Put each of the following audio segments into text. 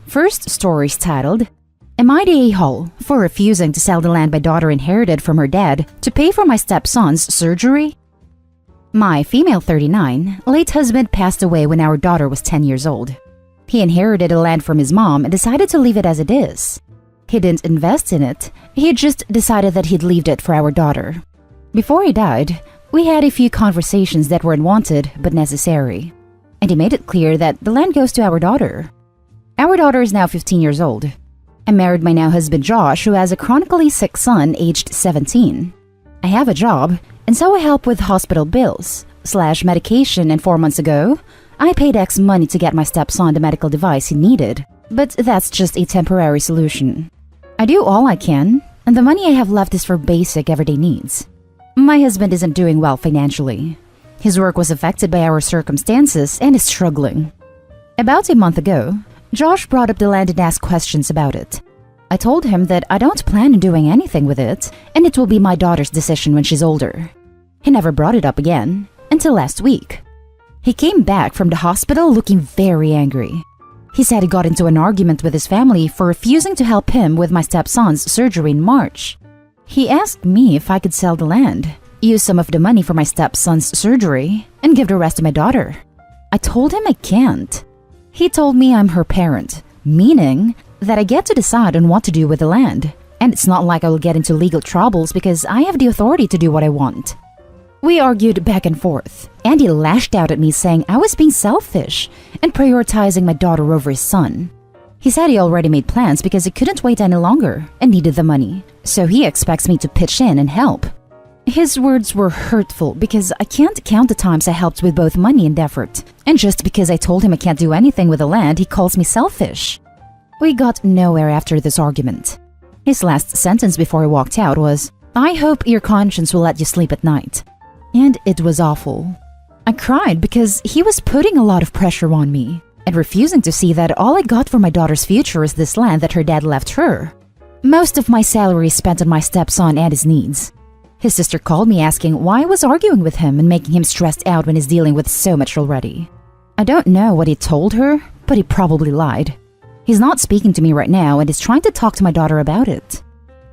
First story is titled, Am I the a-hole for refusing to sell the land my daughter inherited from her dad to pay for my stepson's surgery? My female 39, late husband passed away when our daughter was 10 years old. He inherited the land from his mom and decided to leave it as it is. He didn't invest in it, he just decided that he'd leave it for our daughter. Before he died, we had a few conversations that were unwanted but necessary, and he made it clear that the land goes to our daughter. Our daughter is now 15 years old. I married my now husband Josh, who has a chronically sick son aged 17. I have a job, and so I help with hospital bills / medication, and 4 months ago, I paid X money to get my stepson the medical device he needed, but that's just a temporary solution. I do all I can, and the money I have left is for basic everyday needs. My husband isn't doing well financially. His work was affected by our circumstances and is struggling. About a month ago, Josh brought up the land and asked questions about it. I told him that I don't plan on doing anything with it, and it will be my daughter's decision when she's older. He never brought it up again, until last week. He came back from the hospital looking very angry. He said he got into an argument with his family for refusing to help him with my stepson's surgery in March. He asked me if I could sell the land, use some of the money for my stepson's surgery, and give the rest to my daughter. I told him I can't. He told me I'm her parent, meaning that I get to decide on what to do with the land, and it's not like I will get into legal troubles because I have the authority to do what I want. We argued back and forth, and he lashed out at me saying I was being selfish and prioritizing my daughter over his son. He said he already made plans because he couldn't wait any longer and needed the money, so he expects me to pitch in and help. His words were hurtful because I can't count the times I helped with both money and effort, and just because I told him I can't do anything with the land, he calls me selfish. We got nowhere after this argument. His last sentence before he walked out was, I hope your conscience will let you sleep at night. And it was awful. I cried because he was putting a lot of pressure on me and refusing to see that all I got for my daughter's future is this land that her dad left her. Most of my salary is spent on my stepson and his needs. His sister called me asking why I was arguing with him and making him stressed out when he's dealing with so much already. I don't know what he told her, but he probably lied. He's not speaking to me right now and is trying to talk to my daughter about it.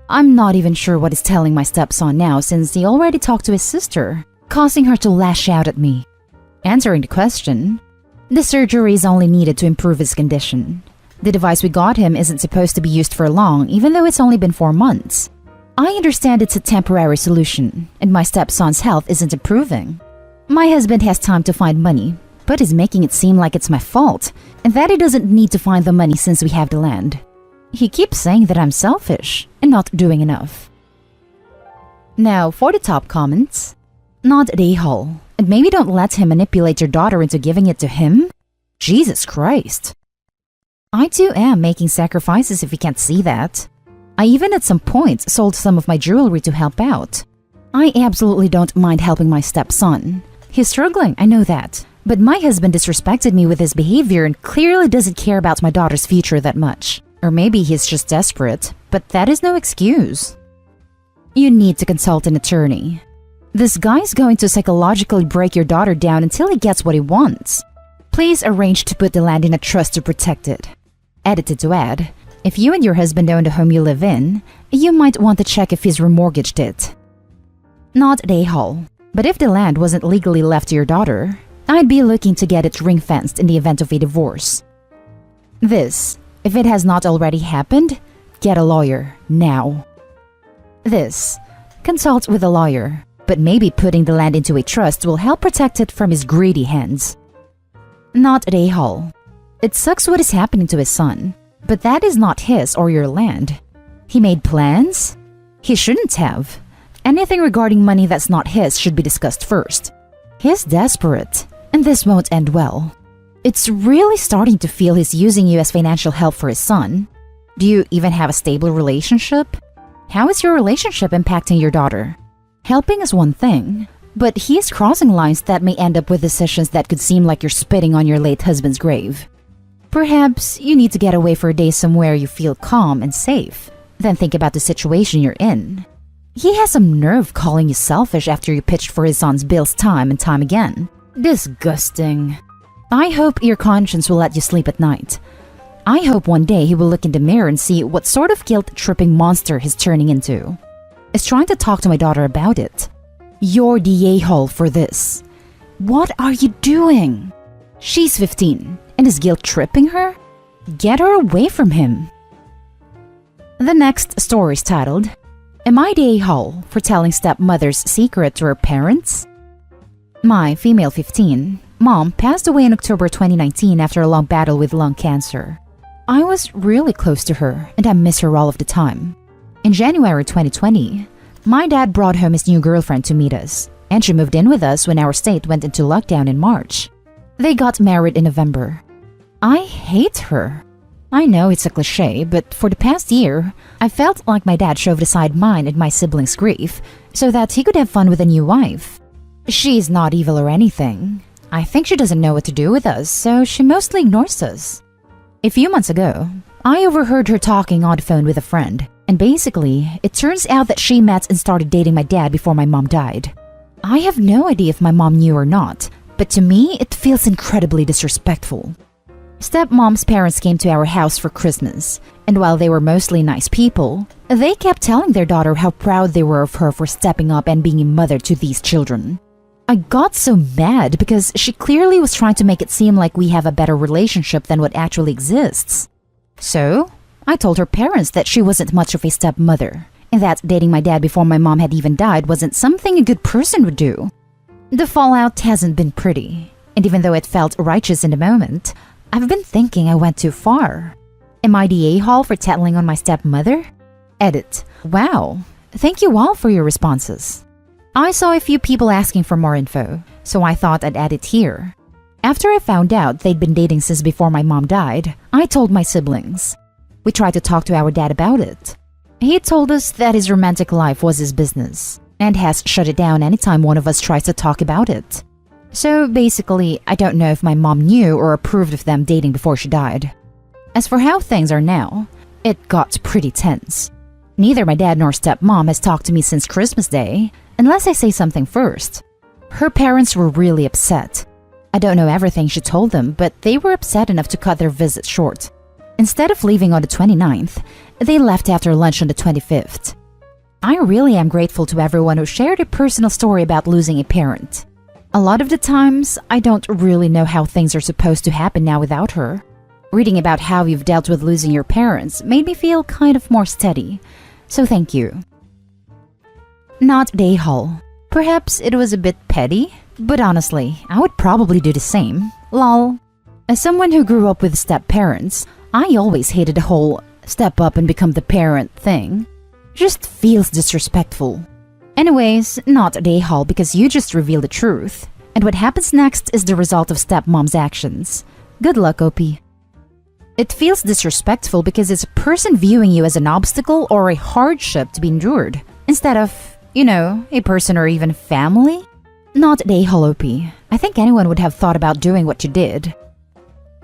I'm not even sure what he's telling my stepson now since he already talked to his sister, causing her to lash out at me. Answering the question, the surgery is only needed to improve his condition. The device we got him isn't supposed to be used for long, even though it's only been 4 months. I understand it's a temporary solution, and my stepson's health isn't improving. My husband has time to find money, but is making it seem like it's my fault, and that he doesn't need to find the money since we have the land. He keeps saying that I'm selfish and not doing enough. Now for the top comments. Not the a-hole, and maybe don't let him manipulate your daughter into giving it to him? Jesus Christ. I too am making sacrifices if you can't see that. I even at some point sold some of my jewelry to help out. I absolutely don't mind helping my stepson. He's struggling, I know that. But my husband disrespected me with his behavior and clearly doesn't care about my daughter's future that much. Or maybe he's just desperate, but that is no excuse. You need to consult an attorney. This guy's going to psychologically break your daughter down until he gets what he wants. Please arrange to put the land in a trust to protect it. Edited to add, if you and your husband own the home you live in, you might want to check if he's remortgaged it. Not the a-hole, but if the land wasn't legally left to your daughter, I'd be looking to get it ring-fenced in the event of a divorce. This, if it has not already happened, get a lawyer, now. This, consult with a lawyer, but maybe putting the land into a trust will help protect it from his greedy hands. Not the a-hole. It sucks what is happening to his son, but that is not his or your land. He made plans? He shouldn't have. Anything regarding money that's not his should be discussed first. He's desperate, and this won't end well. It's really starting to feel he's using you as financial help for his son. Do you even have a stable relationship? How is your relationship impacting your daughter? Helping is one thing, but he is crossing lines that may end up with decisions that could seem like you're spitting on your late husband's grave. Perhaps you need to get away for a day somewhere you feel calm and safe. Then think about the situation you're in. He has some nerve calling you selfish after you pitched for his son's bills time and time again. Disgusting. I hope your conscience will let you sleep at night. I hope one day he will look in the mirror and see what sort of guilt-tripping monster he's turning into. Is trying to talk to my daughter about it. You're the a-hole for this. What are you doing? She's 15 and is guilt-tripping her? Get her away from him. The next story is titled, Am I the a-hole for telling stepmother's secret to her parents? My female 15 mom passed away in October 2019 after a long battle with lung cancer. I was really close to her and I miss her all of the time. In January 2020, my dad brought home his new girlfriend to meet us, and she moved in with us when our state went into lockdown in March. They got married in November. I hate her. I know it's a cliche, but for the past year, I felt like my dad shoved aside mine and my siblings' grief so that he could have fun with a new wife. She's not evil or anything. I think she doesn't know what to do with us, so she mostly ignores us. A few months ago, I overheard her talking on the phone with a friend, and basically, it turns out that she met and started dating my dad before my mom died. I have no idea if my mom knew or not, but to me, it feels incredibly disrespectful. Stepmom's parents came to our house for Christmas, and while they were mostly nice people, they kept telling their daughter how proud they were of her for stepping up and being a mother to these children. I got so mad because she clearly was trying to make it seem like we have a better relationship than what actually exists. So, I told her parents that she wasn't much of a stepmother, and that dating my dad before my mom had even died wasn't something a good person would do. The fallout hasn't been pretty, and even though it felt righteous in the moment, I've been thinking I went too far. Am I the a-hole for telling on my stepmother? Edit. Wow. Thank you all for your responses. I saw a few people asking for more info, so I thought I'd add it here. After I found out they'd been dating since before my mom died, I told my siblings. We tried to talk to our dad about it. He told us that his romantic life was his business, and has shut it down anytime one of us tries to talk about it. So basically, I don't know if my mom knew or approved of them dating before she died. As for how things are now, it got pretty tense. Neither my dad nor stepmom has talked to me since Christmas Day, unless I say something first. Her parents were really upset. I don't know everything she told them, but they were upset enough to cut their visit short. Instead of leaving on the 29th, they left after lunch on the 25th. I really am grateful to everyone who shared a personal story about losing a parent. A lot of the times, I don't really know how things are supposed to happen now without her. Reading about how you've dealt with losing your parents made me feel kind of more steady, so thank you. Not the a-hole. Perhaps it was a bit petty, but honestly, I would probably do the same. Lol. As someone who grew up with step-parents, I always hated the whole step up and become the parent thing. Just feels disrespectful. Anyways, not the a-hole because you just revealed the truth. And what happens next is the result of stepmom's actions. Good luck, OP. It feels disrespectful because it's a person viewing you as an obstacle or a hardship to be endured, instead of, a person or even family. Not the a-hole, OP. I think anyone would have thought about doing what you did.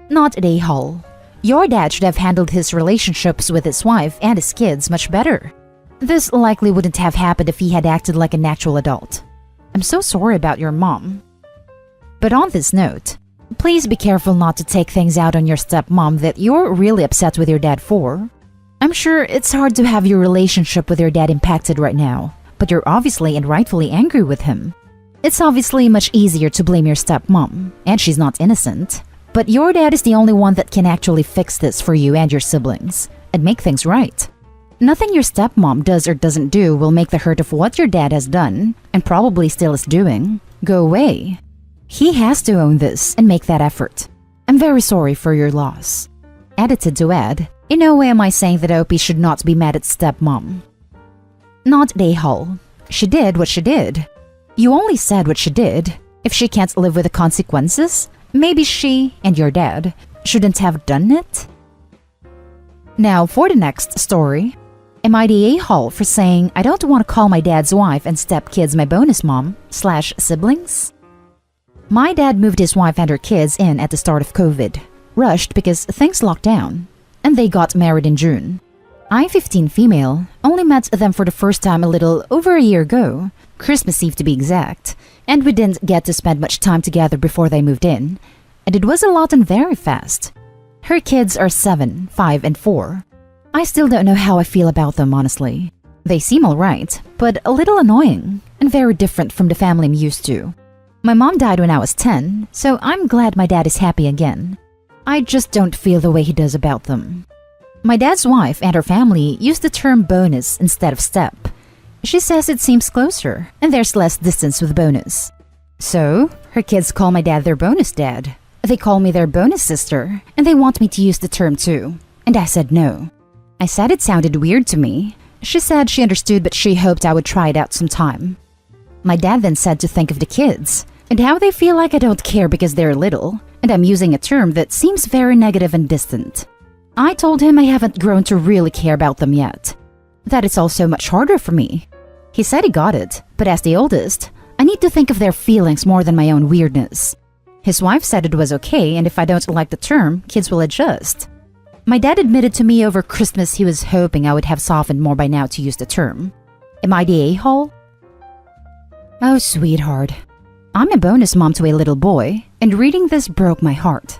Not the a-hole. Your dad should have handled his relationships with his wife and his kids much better. This likely wouldn't have happened if he had acted like an actual adult. I'm so sorry about your mom. But on this note, please be careful not to take things out on your stepmom that you're really upset with your dad for. I'm sure it's hard to have your relationship with your dad impacted right now, but you're obviously and rightfully angry with him. It's obviously much easier to blame your stepmom, and she's not innocent. But your dad is the only one that can actually fix this for you and your siblings, and make things right. Nothing your stepmom does or doesn't do will make the hurt of what your dad has done, and probably still is doing, go away. He has to own this and make that effort. I'm very sorry for your loss. Edited to add, in no way am I saying that OP should not be mad at stepmom. Not the a-hole. She did what she did. You only said what she did. If she can't live with the consequences, maybe she and your dad shouldn't have done it? Now for the next story. Am I the a-hole for saying I don't want to call my dad's wife and stepkids my bonus mom/siblings? My dad moved his wife and her kids in at the start of COVID, rushed because things locked down, and they got married in June. I, 15 female, only met them for the first time a little over a year ago, Christmas Eve to be exact, and we didn't get to spend much time together before they moved in, and it was a lot and very fast. Her kids are 7, 5, and 4. I still don't know how I feel about them, honestly. They seem alright, but a little annoying, and very different from the family I'm used to. My mom died when I was 10, so I'm glad my dad is happy again. I just don't feel the way he does about them. My dad's wife and her family use the term bonus instead of step. She says it seems closer, and there's less distance with bonus. So, her kids call my dad their bonus dad. They call me their bonus sister, and they want me to use the term too. And I said no. I said it sounded weird to me. She said she understood, but she hoped I would try it out sometime. My dad then said to think of the kids, and how they feel like I don't care because they're little, and I'm using a term that seems very negative and distant. I told him I haven't grown to really care about them yet. That it's all so much harder for me. He said he got it, but as the oldest, I need to think of their feelings more than my own weirdness. His wife said it was okay, and if I don't like the term, kids will adjust. My dad admitted to me over Christmas he was hoping I would have softened more by now to use the term. Am I the a-hole? Oh, sweetheart. I'm a bonus mom to a little boy, and reading this broke my heart.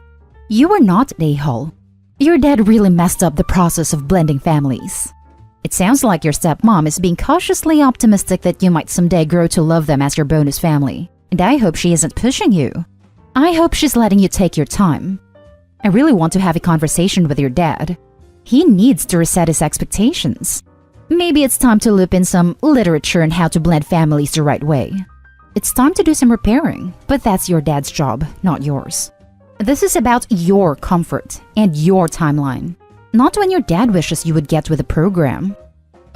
You are not an a-hole. Your dad really messed up the process of blending families. It sounds like your stepmom is being cautiously optimistic that you might someday grow to love them as your bonus family, and I hope she isn't pushing you. I hope she's letting you take your time. I really want to have a conversation with your dad. He needs to reset his expectations. Maybe it's time to loop in some literature on how to blend families the right way. It's time to do some repairing, but that's your dad's job, not yours. This is about your comfort and your timeline, not when your dad wishes you would get with the program.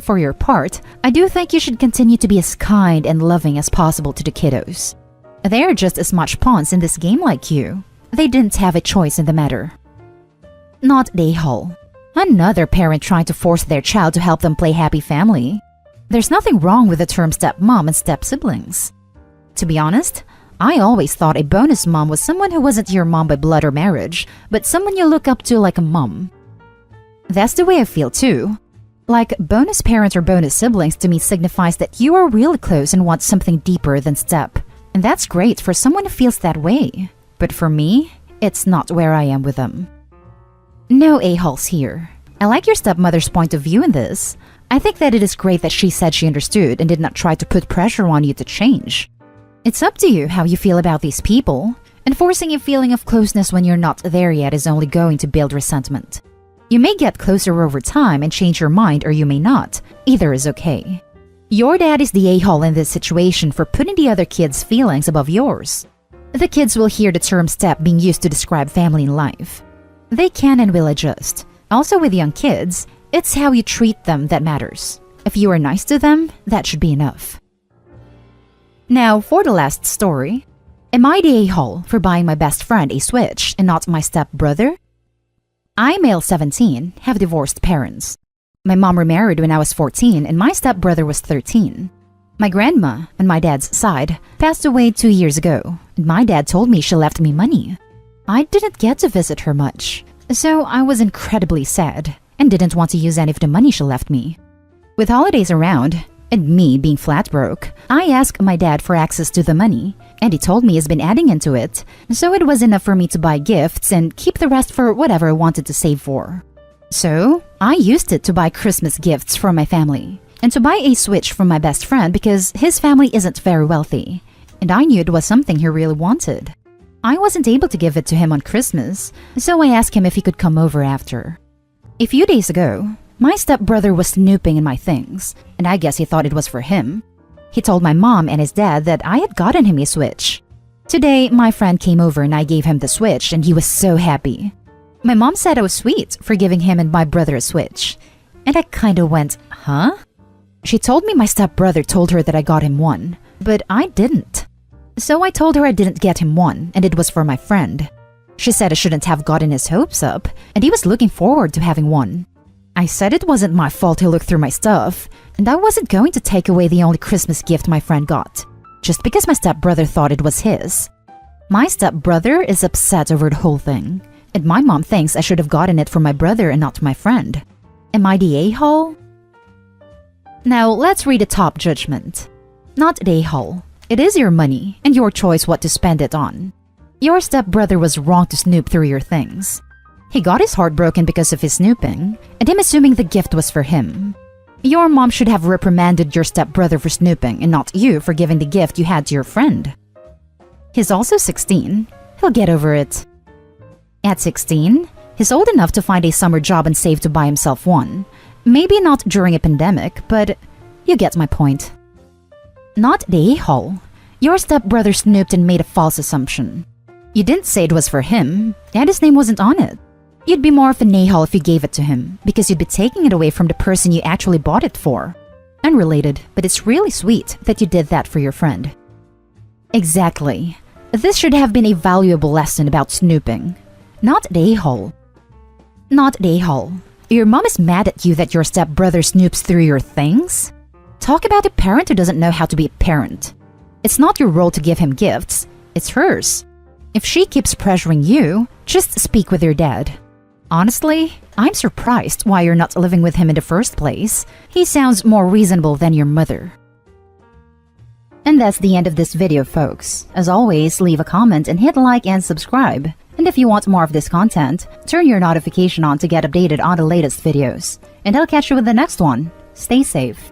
For your part, I do think you should continue to be as kind and loving as possible to the kiddos. They are just as much pawns in this game like you. They didn't have a choice in the matter. Not the a-hole. Another parent trying to force their child to help them play happy family. There's nothing wrong with the term stepmom and step-siblings. To be honest, I always thought a bonus mom was someone who wasn't your mom by blood or marriage, but someone you look up to like a mom. That's the way I feel too. Like, bonus parents or bonus siblings to me signifies that you are really close and want something deeper than step. And that's great for someone who feels that way. But for me, it's not where I am with them. No a-holes here. I like your stepmother's point of view in this. I think that it is great that she said she understood and did not try to put pressure on you to change. It's up to you how you feel about these people, and forcing a feeling of closeness when you're not there yet is only going to build resentment. You may get closer over time and change your mind, or you may not. Either is okay. Your dad is the a-hole in this situation for putting the other kids' feelings above yours. The kids will hear the term step being used to describe family in life. They can and will adjust. Also with young kids, it's how you treat them that matters. If you are nice to them, that should be enough. Now, for the last story. Am I the a-hole for buying my best friend a Switch and not my stepbrother? I, male 17, have divorced parents. My mom remarried when I was 14 and my stepbrother was 13. My grandma, on my dad's side, passed away 2 years ago, and my dad told me she left me money. I didn't get to visit her much, so I was incredibly sad and didn't want to use any of the money she left me. With holidays around, and me being flat broke, I asked my dad for access to the money, and he told me he's been adding into it, so it was enough for me to buy gifts and keep the rest for whatever I wanted to save for. So, I used it to buy Christmas gifts for my family, and to buy a Switch from my best friend because his family isn't very wealthy, and I knew it was something he really wanted. I wasn't able to give it to him on Christmas, so I asked him if he could come over after. A few days ago, my stepbrother was snooping in my things, and I guess he thought it was for him. He told my mom and his dad that I had gotten him a Switch. Today, my friend came over and I gave him the Switch, and he was so happy. My mom said I was sweet for giving him and my brother a Switch. And I kinda went, huh? She told me my stepbrother told her that I got him one, but I didn't. So I told her I didn't get him one, and it was for my friend. She said I shouldn't have gotten his hopes up, and he was looking forward to having one. I said it wasn't my fault he looked through my stuff, and I wasn't going to take away the only Christmas gift my friend got, just because my stepbrother thought it was his. My stepbrother is upset over the whole thing, and my mom thinks I should have gotten it for my brother and not my friend. Am I the a-hole? Now, let's read the top judgment. Not the a-hole. It is your money, and your choice what to spend it on. Your stepbrother was wrong to snoop through your things. He got his heart broken because of his snooping, and him assuming the gift was for him. Your mom should have reprimanded your stepbrother for snooping and not you for giving the gift you had to your friend. He's also 16. He'll get over it. At 16, he's old enough to find a summer job and save to buy himself one. Maybe not during a pandemic, but you get my point. Not the a-hole. Your stepbrother snooped and made a false assumption. You didn't say it was for him, and his name wasn't on it. You'd be more of an a-hole if you gave it to him, because you'd be taking it away from the person you actually bought it for. Unrelated, but it's really sweet that you did that for your friend. Exactly. This should have been a valuable lesson about snooping. Not the a-hole. Not the a-hole. Your mom is mad at you that your stepbrother snoops through your things? Talk about a parent who doesn't know how to be a parent. It's not your role to give him gifts, it's hers. If she keeps pressuring you, just speak with your dad. Honestly, I'm surprised why you're not living with him in the first place. He sounds more reasonable than your mother. And that's the end of this video, folks. As always, leave a comment and hit like and subscribe. And if you want more of this content, turn your notification on to get updated on the latest videos. And I'll catch you with the next one. Stay safe.